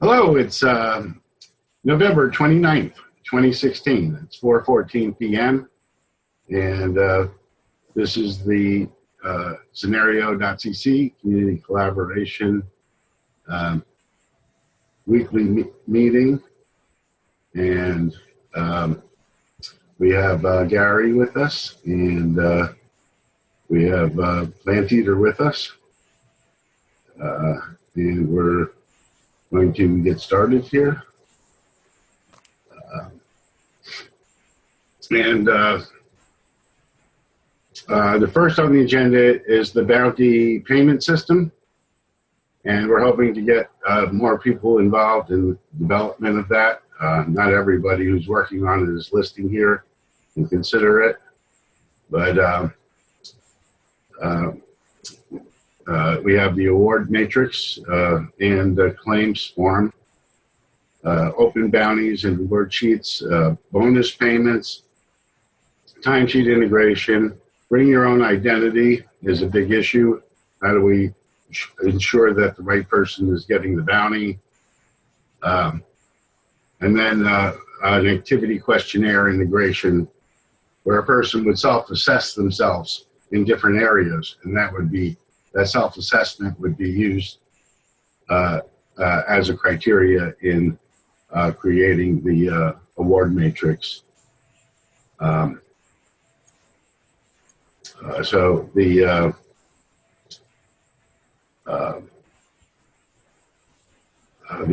Hello, it's November 29th, 2016. It's 4:14 p.m. and this is the Synereo.cc Community Collaboration weekly meeting. And we have Gary with us, and we have Plant Eater with us. And we're going to get started here. The first on the agenda is the bounty payment system. And we're hoping to get more people involved in the development of that. Not everybody who's working on it is listing here and consider it. But we have the award matrix and the claims form, open bounties and reward sheets, bonus payments, timesheet integration. Bring your own identity is a big issue. How do we ensure that the right person is getting the bounty? And then an activity questionnaire integration where a person would self-assess themselves in different areas, and that self-assessment would be used as a criteria in creating the award matrix. So the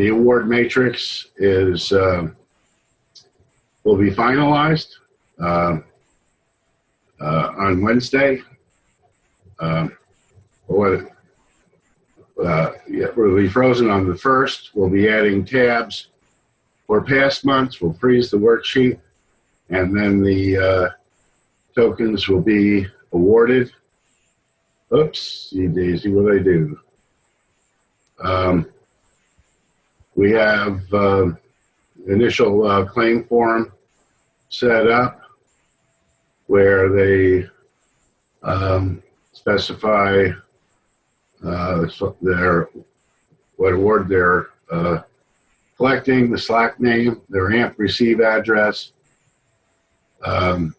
award matrix is will be finalized on Wednesday. Will be frozen on the 1st. We'll be adding tabs for past months. We'll freeze the worksheet, and then the tokens will be awarded. Oops, daisy, what did I do? We have initial claim form set up where they specify what award they're collecting, the Slack name, their AMP receive address, the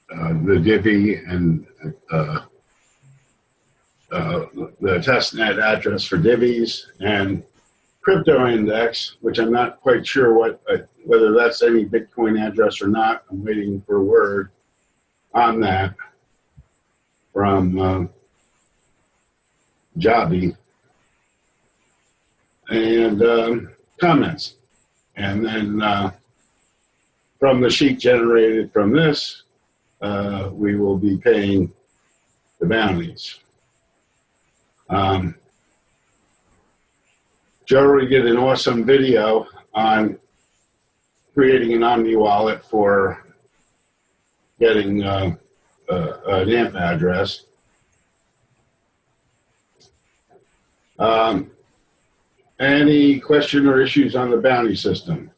Divi and the testnet address for Divis, and crypto index, which I'm not quite sure whether that's any Bitcoin address or not. I'm waiting for a word on that from Javi, and comments. And then from the sheet generated from this, we will be paying the bounties. Joe did an awesome video on creating an Omni wallet for getting an AMP address. Any question or issues on the bounty system?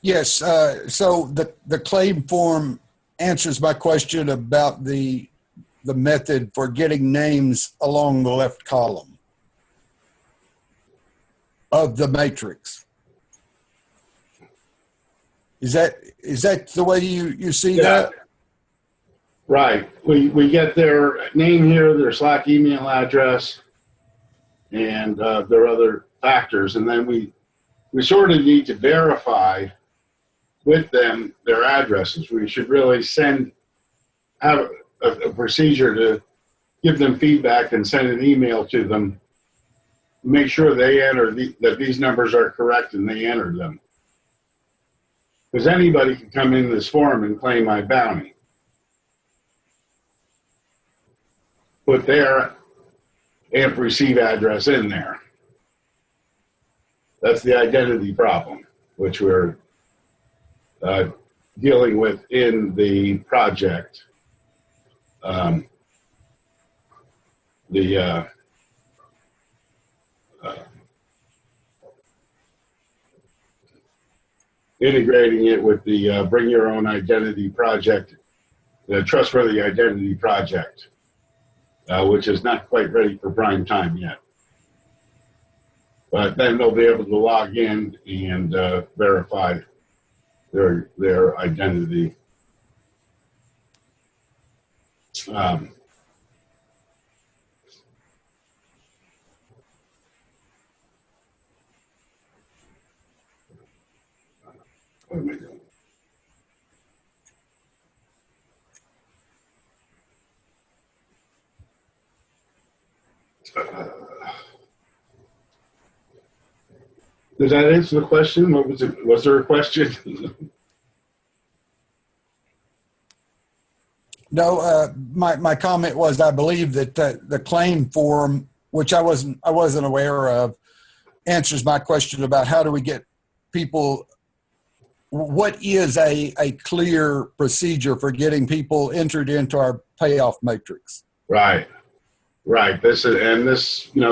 Yes, so the claim form answers my question about the method for getting names along the left column of the matrix. Is that the way you see that? Right. We get their name here, their Slack email address, and their other factors, and then we sort of need to verify with them their addresses. We should really have a procedure to give them feedback and send an email to them, make sure they enter that these numbers are correct and they enter them. Because anybody can come in this form and claim my bounty. Put their AMP receive address in there. That's the identity problem, which we're dealing with in the project. Integrating it with the Bring Your Own Identity project, the Trustworthy Identity project, which is not quite ready for prime time yet. but then they'll be able to log in and verify their identity. What am I doing? Did that answer the question? What was it? Was there a question? No, my comment was I believe that the claim form, which I wasn't aware of, answers my question about how do we get people. What is a clear procedure for getting people entered into our payoff matrix? Right. This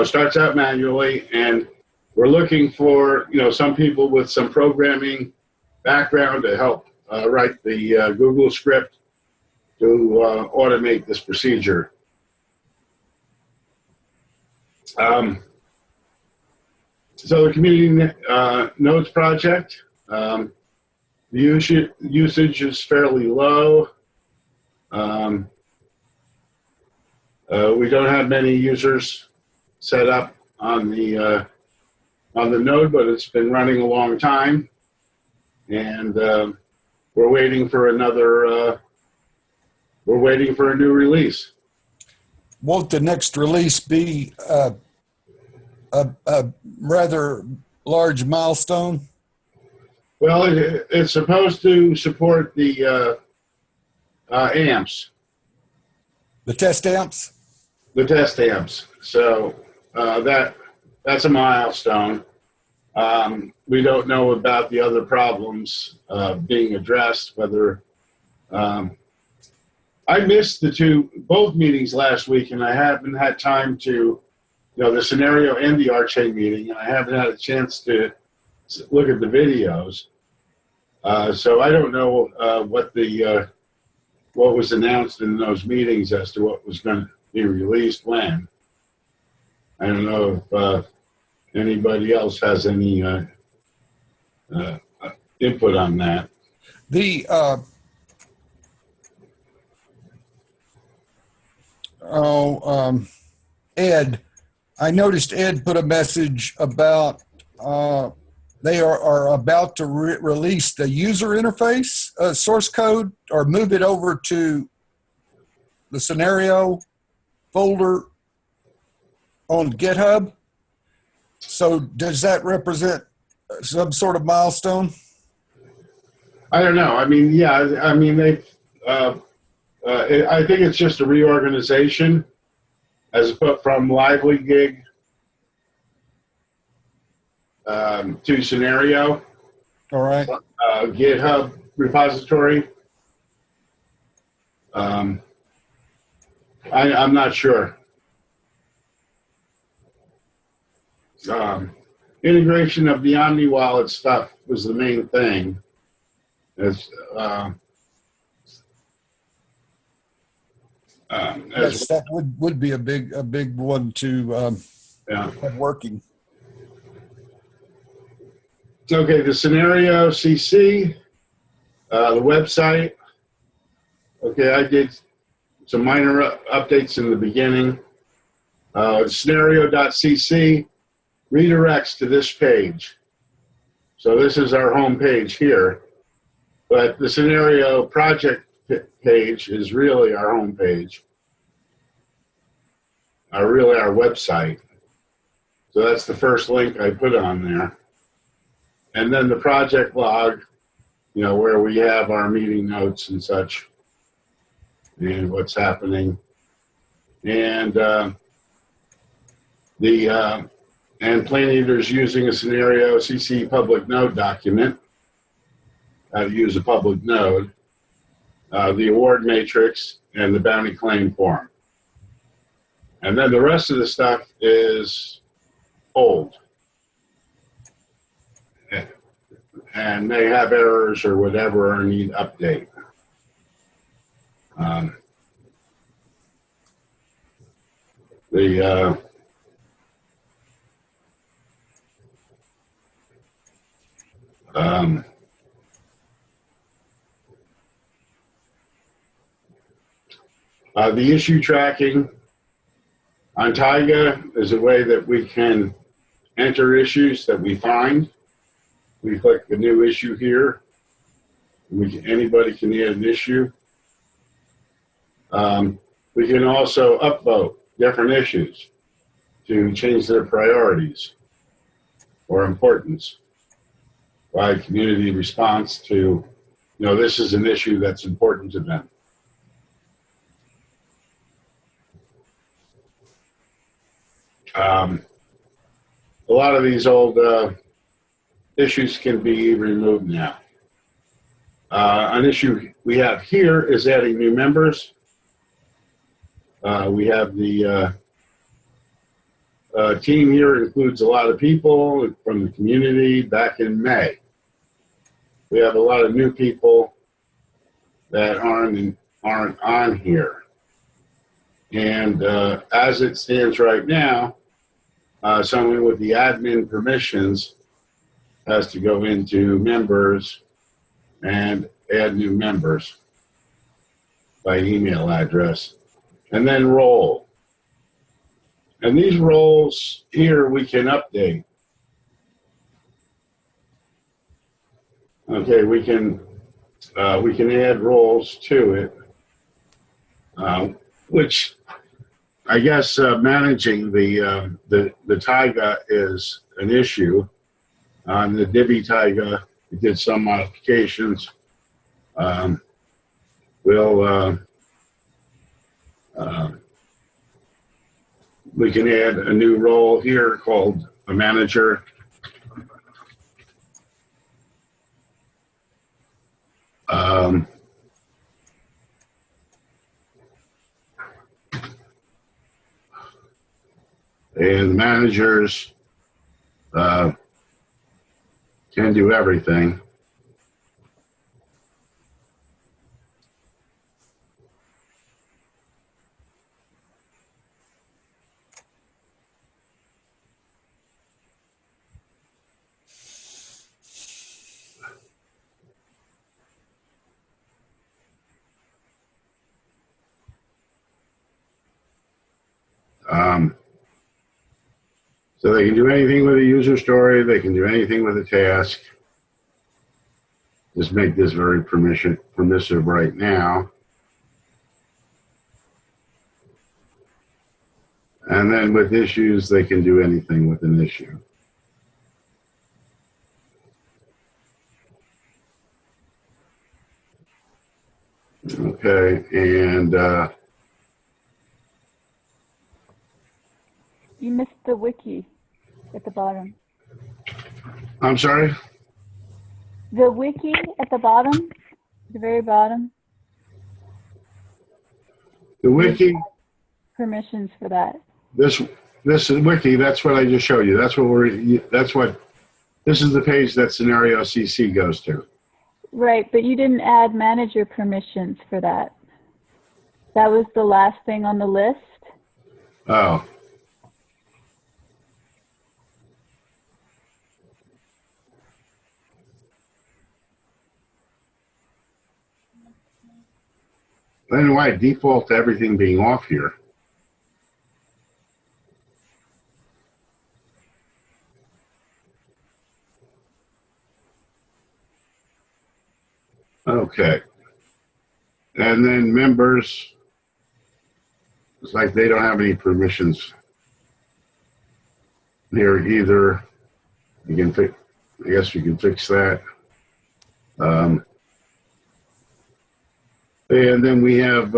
starts out manually, and we're looking for some people with some programming background to help write the Google script to automate this procedure. So the community nodes project, the usage is fairly low. We don't have many users set up on the node, but it's been running a long time, and we're waiting for another. We're waiting for a new release. Won't the next release be a rather large milestone? Well, it's supposed to support the amps. The test amps? The test amps. So that's a milestone. We don't know about the other problems being addressed, whether I missed both meetings last week, and I haven't had time to, the Synereo and the Archain meeting, and I haven't had a chance to look at the videos. So I don't know what was announced in those meetings as to what was going to be released when. I don't know if anybody else has any input on that. Ed, I noticed Ed put a message about they are about to release the user interface source code or move it over to the Synereo folder on GitHub. So does that represent some sort of milestone? I don't know. I mean, yeah, I mean, I think it's just a reorganization from Lively Gig to Synereo. All right. GitHub repository. I'm not sure. Integration of the Omni Wallet stuff was the main thing. Yes, that would be a big one to have working. Okay, the Synereo.cc, the website. Okay, I did some minor updates in the beginning. Synereo.cc redirects to this page. So this is our home page here, but the Synereo project page is really our home page, really our website. So that's the first link I put on there. And then the project log, where we have our meeting notes and such, and what's happening. And Plan Eater's using a Synereo.cc public node document, how to use a public node, the award matrix, and the bounty claim form. And then the rest of the stuff is old and may have errors or whatever or need update. Um, the issue tracking on Tyga is a way that we can enter issues that we find. We click the new issue here. Anybody can add an issue. We can also upvote different issues to change their priorities or importance by community response to, this is an issue that's important to them. A lot of these old issues can be removed now. An issue we have here is adding new members. We have the team here includes a lot of people from the community back in May. We have a lot of new people that aren't on here. And as it stands right now, someone with the admin permissions has to go into members and add new members by email address, and then role. And these roles here we can update. Okay, we can add roles to it, which I guess managing the Tyga is an issue. On the Divi Tyga, we did some modifications. We can add a new role here called a manager. And managers can do everything. So they can do anything with a user story. They can do anything with a task. Just make this very permissive right now. And then with issues, they can do anything with an issue. Okay, and you missed the wiki at the bottom. I'm sorry? The wiki at the bottom, the very bottom. The wiki, Permissions for that. this is wiki, that's what I just showed you. This is the page that Synereo.cc goes to. Right, but you didn't add manager permissions for that. That was the last thing on the list. Oh. Then why default to everything being off here? Okay. And then members, it's like they don't have any permissions here either. You can fix, I guess you can fix that. And then we have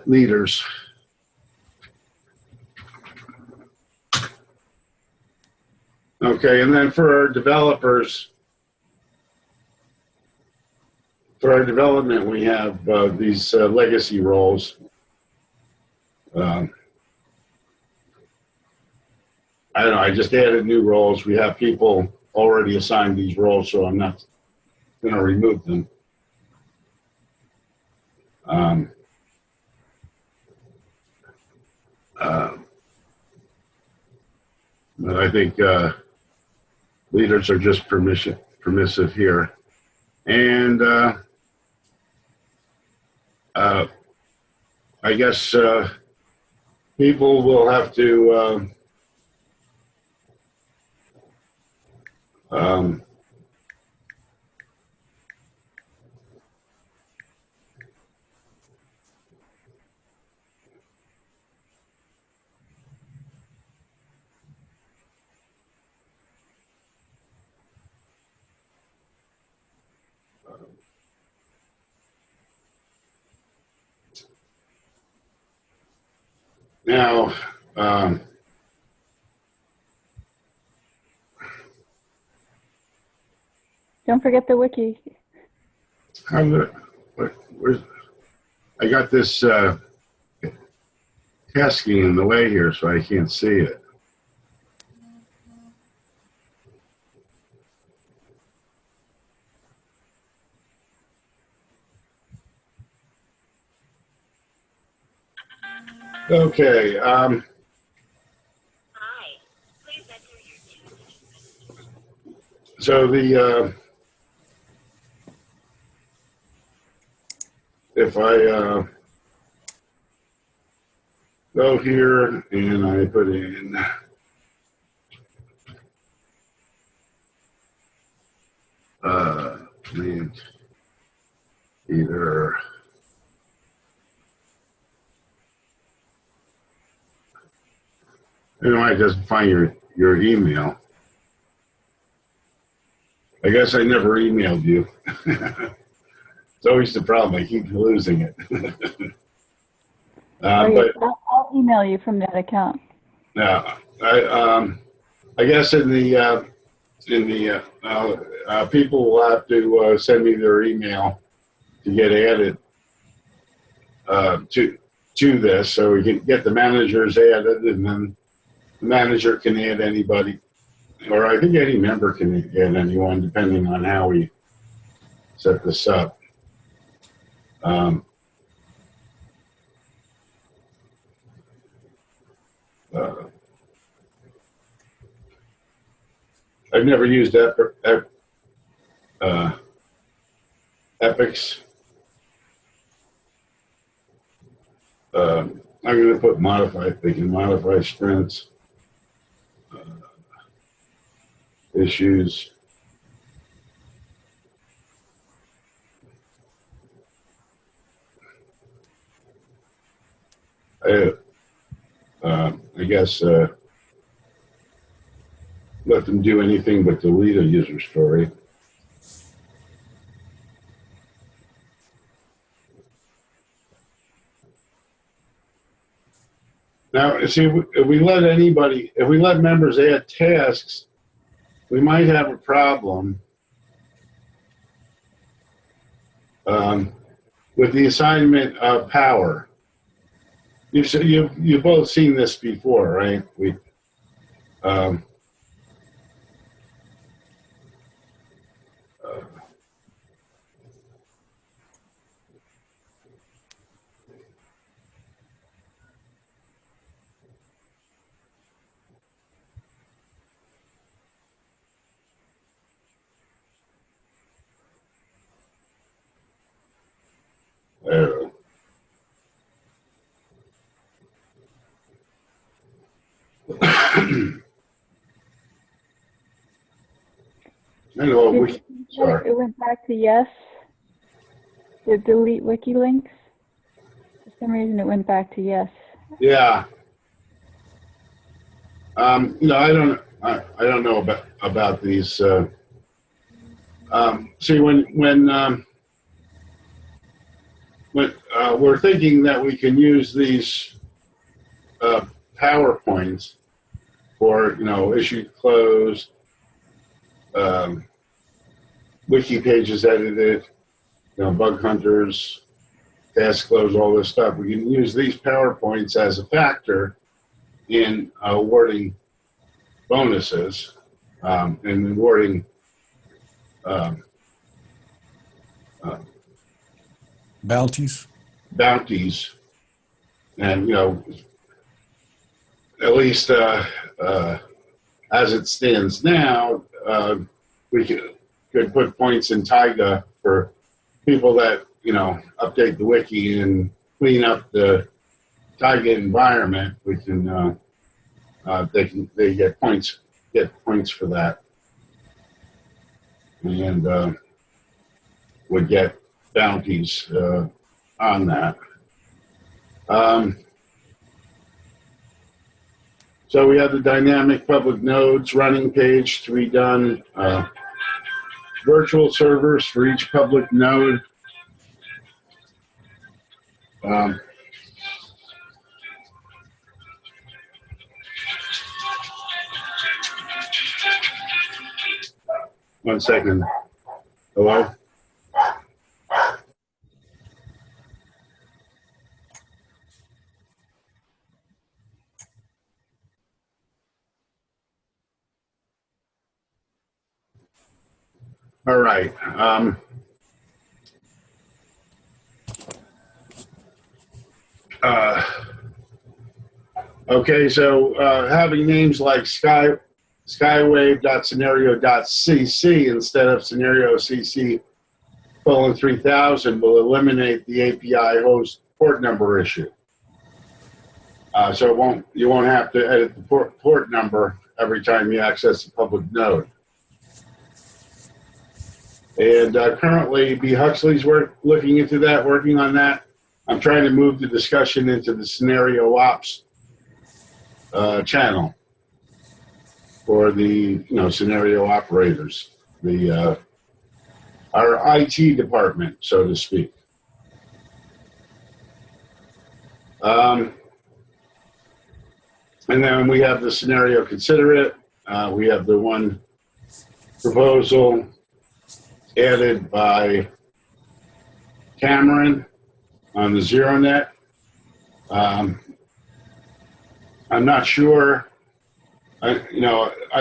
leaders. Okay, and then for our developers, for our development, we have these legacy roles. I don't know, I just added new roles. We have people already assigned these roles, so I'm not going to remove them. But I think leaders are just permissive here. And I guess people will have to now, Don't forget the wiki. where's, I got this tasking in the way here, so I can't see it. Okay. So the if I go here and I put in and either I just find your email. I guess I never emailed you. It's always the problem. I keep losing it. But I'll email you from that account. I guess in the people will have to send me their email to get added to this, so we can get the managers added, and then the manager can add anybody, or I think any member can add anyone, depending on how we set this up. I've never used Epics. I'm going to put modify. They can modify sprints, issues. I guess let them do anything but delete a user story. Now, see, if we let members add tasks, we might have a problem with the assignment of power. You've both seen this before, right? I know. Sorry. It went back to yes. The delete wiki links. For some reason, it went back to yes. Yeah. I don't know about these. See, when we're thinking that we can use these PowerPoints for, issued closed, wiki pages edited, bug hunters, task close, all this stuff. We can use these PowerPoints as a factor in awarding bonuses and awarding Bounties. And at least as it stands now, we could could put points in Taiga for people that, update the wiki and clean up the Taiga environment. We can, they get points for that. And would get bounties on that. So we have the dynamic public nodes running page to be done. Virtual servers for each public node. One second. Hello? All right. Okay, so having names like skywave.synereo.cc instead of Synereo.cc :3000 will eliminate the API host port number issue. So you won't have to edit the port number every time you access a public node. And currently, B. Huxley's looking into that, working on that. I'm trying to move the discussion into the Synereo ops channel for the Synereo operators, our IT department, so to speak. And then we have the Synereo Consider It. We have the one proposal added by Cameron on the ZeroNet. I'm not sure. I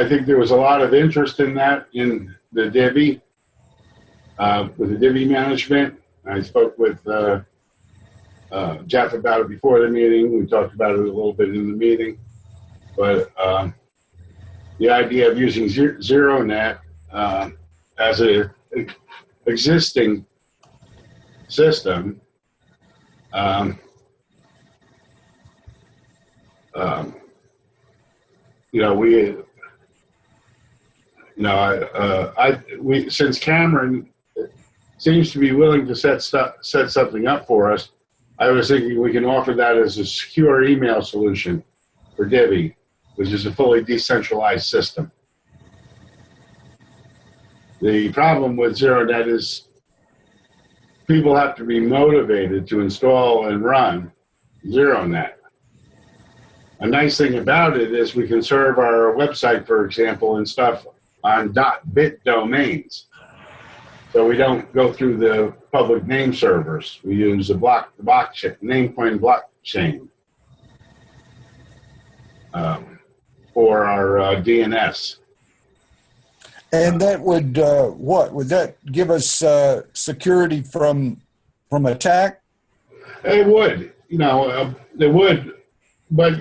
think there was a lot of interest in that in the Divi, with the Divi management. I spoke with Jeff about it before the meeting. We talked about it a little bit in the meeting. But the idea of using ZeroNet as an existing system since Cameron seems to be willing to set something up for us, I was thinking we can offer that as a secure email solution for Divi, which is a fully decentralized system. The problem with ZeroNet is people have to be motivated to install and run ZeroNet. A nice thing about it is we can serve our website, for example, and stuff on .bit domains. So we don't go through the public name servers. We use the blockchain, Namecoin blockchain for our DNS. And that would, what? Would that give us security from attack? It would, it would, but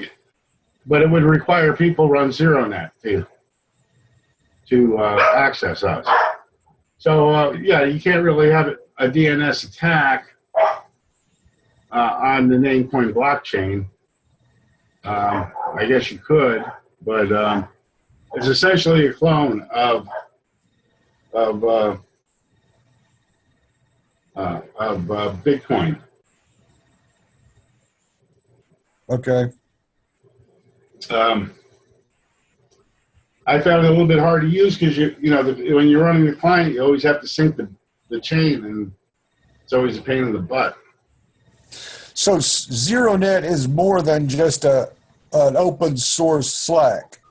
it would require people run ZeroNet to access us. So yeah, you can't really have a DNS attack on the Namecoin blockchain. I guess you could, but it's essentially a clone of Bitcoin. Okay. I found it a little bit hard to use because when you're running the client, you always have to sync the chain, and it's always a pain in the butt. So ZeroNet is more than just an open source Slack.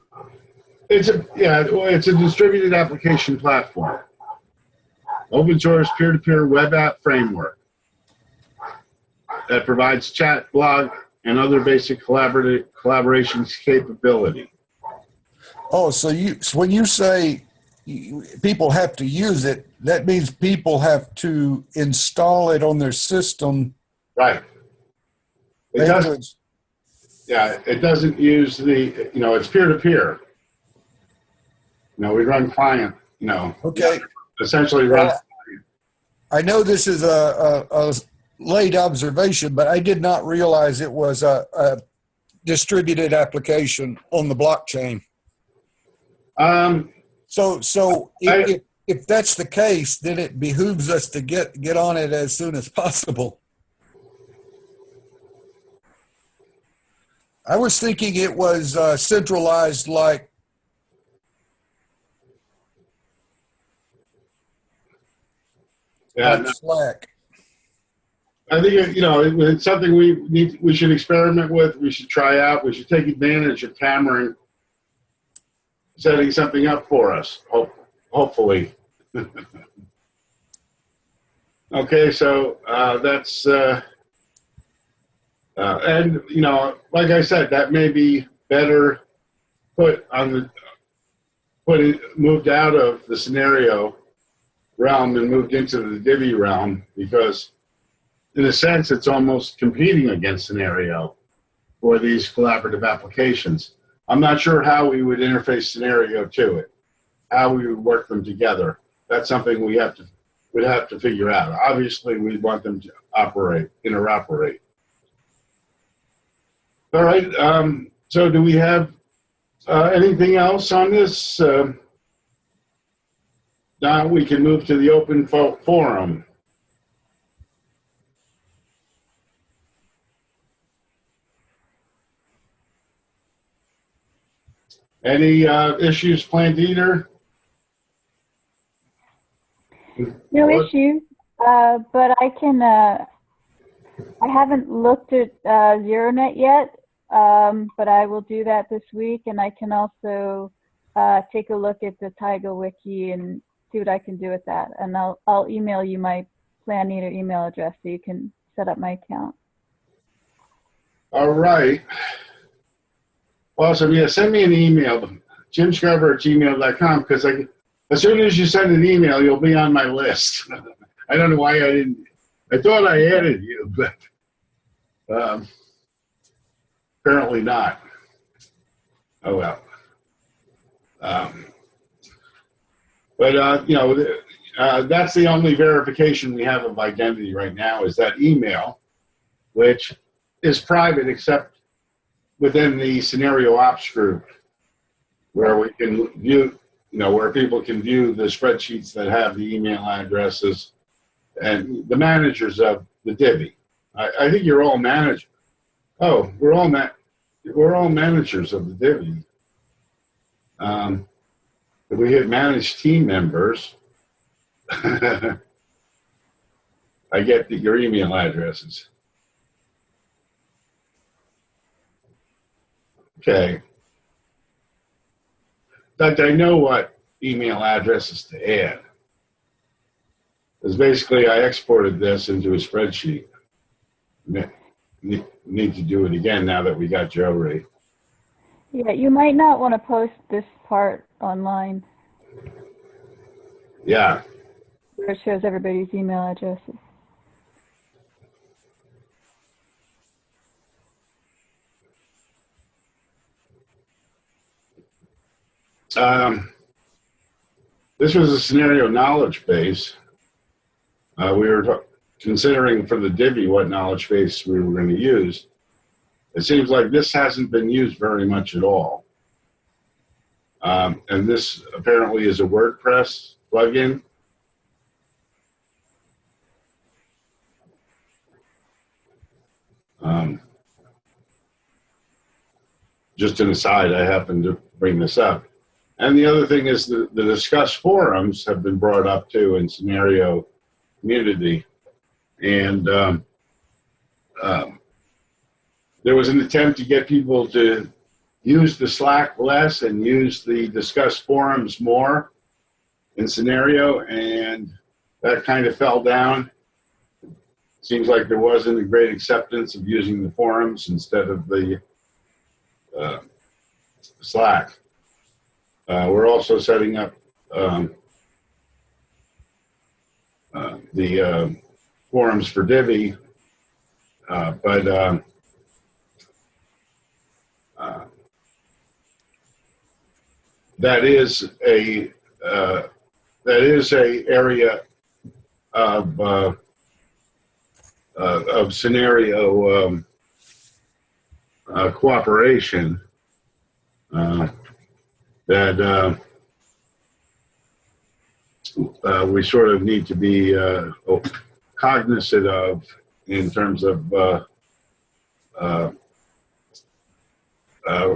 It's a distributed application platform, open source peer-to-peer web app framework that provides chat, blog, and other basic collaboration capability. Oh, so when you say people have to use it, that means people have to install it on their system. Right. It doesn't. Yeah, it doesn't use it's peer-to-peer. We run client. Okay. essentially run. I know this is a late observation, but I did not realize it was a distributed application on the blockchain. So if that's the case, then it behooves us to get on it as soon as possible. I was thinking it was centralized like Slack. I think it's something we should experiment with. We should try out. We should take advantage of Cameron setting something up for us. Hopefully. Okay, so that's and like I said, that may be better moved out of the Synereo realm and moved into the Divi realm, because in a sense it's almost competing against Synereo for these collaborative applications. I'm not sure how we would interface Synereo to it, how we would work them together. That's something we'd have to figure out. Obviously, we want them to interoperate. All right. So do we have anything else on this? Now we can move to the open forum. Any issues, Plant Eater? No issues, but I can. I haven't looked at ZeroNet yet, but I will do that this week, and I can also take a look at the Taiga wiki and see what I can do with that. And I'll email you my Plant Eater email address so you can set up my account. All right. Awesome. Yeah, send me an email, jimscarver@gmail.com, because as soon as you send an email, you'll be on my list. I don't know why I didn't. I thought I added you, but apparently not. Oh well. That's the only verification we have of identity right now, is that email, which is private except within the Synereo ops group, where we can view, where people can view the spreadsheets that have the email addresses and the managers of the Divi. I think you're all managers. Oh, we're all managers of the Divi. If we hit manage team members, I get your email addresses. Okay. In fact, I know what email addresses to add. Because basically I exported this into a spreadsheet. Need to do it again now that we got Joe ready. Yeah, you might not want to post this part online. Yeah. Where it shows everybody's email addresses. This was a Synereo knowledge base. We were considering for the Divi what knowledge base we were going to use. It seems like this hasn't been used very much at all. And this apparently is a WordPress plugin. Just an aside, I happened to bring this up. And the other thing is the discuss forums have been brought up too in Synereo community. And there was an attempt to get people to use the Slack less and use the discuss forums more in Synereo, and that kind of fell down. Seems like there wasn't a great acceptance of using the forums instead of the Slack. We're also setting up the forums for Divi, but that is that is a area of scenario cooperation that we sort of need to be cognizant of in terms of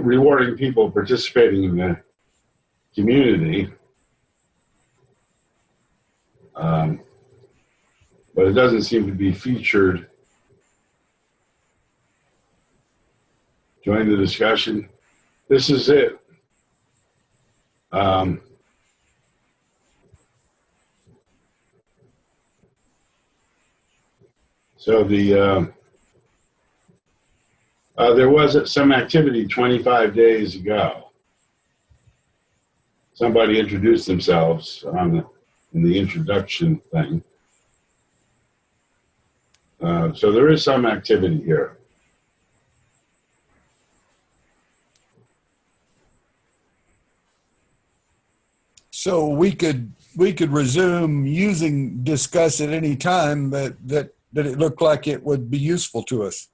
rewarding people participating in the community. But it doesn't seem to be featured. Join the discussion. This is it. So there was some activity 25 days ago. Somebody introduced themselves in the introduction thing. So there is some activity here. So we could resume using discuss at any time, but that it looked like it would be useful to us.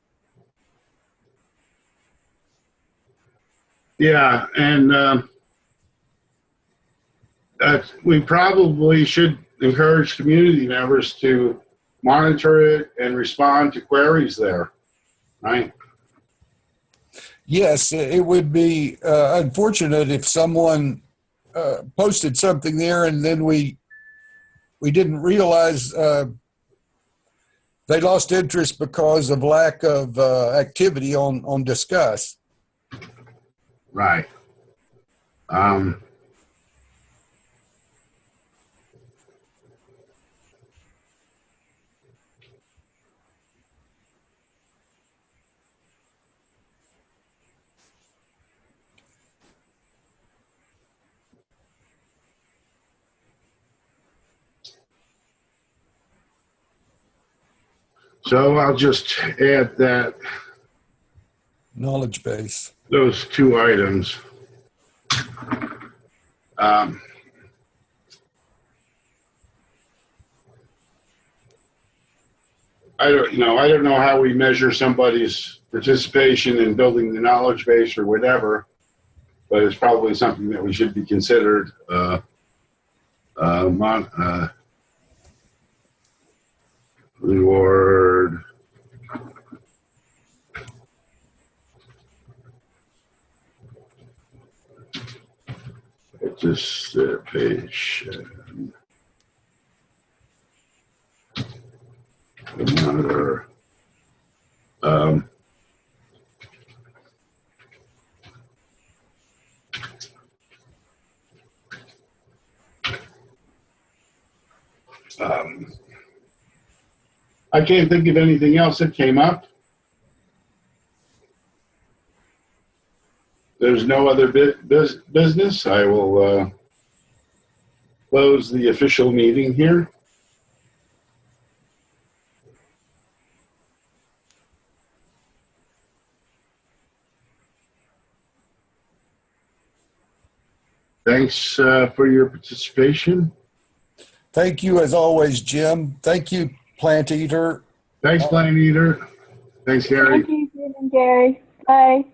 Yeah, and we probably should encourage community members to monitor it and respond to queries there, right? Yes, it would be unfortunate if someone posted something there and then we didn't realize they lost interest because of lack of activity on discuss. Right. So I'll just add that Knowledge base. those two items. I don't know how we measure somebody's participation in building the knowledge base or whatever, but it's probably something that we should be considered reward. It's just page. Another. I can't think of anything else that came up. There's no other business. I will close the official meeting here. Thanks for your participation. Thank you as always, Jim. Thank you, Plant Eater. Thanks, Plant Eater. Thanks, Gary. Thank you, Jim and Gary. Bye.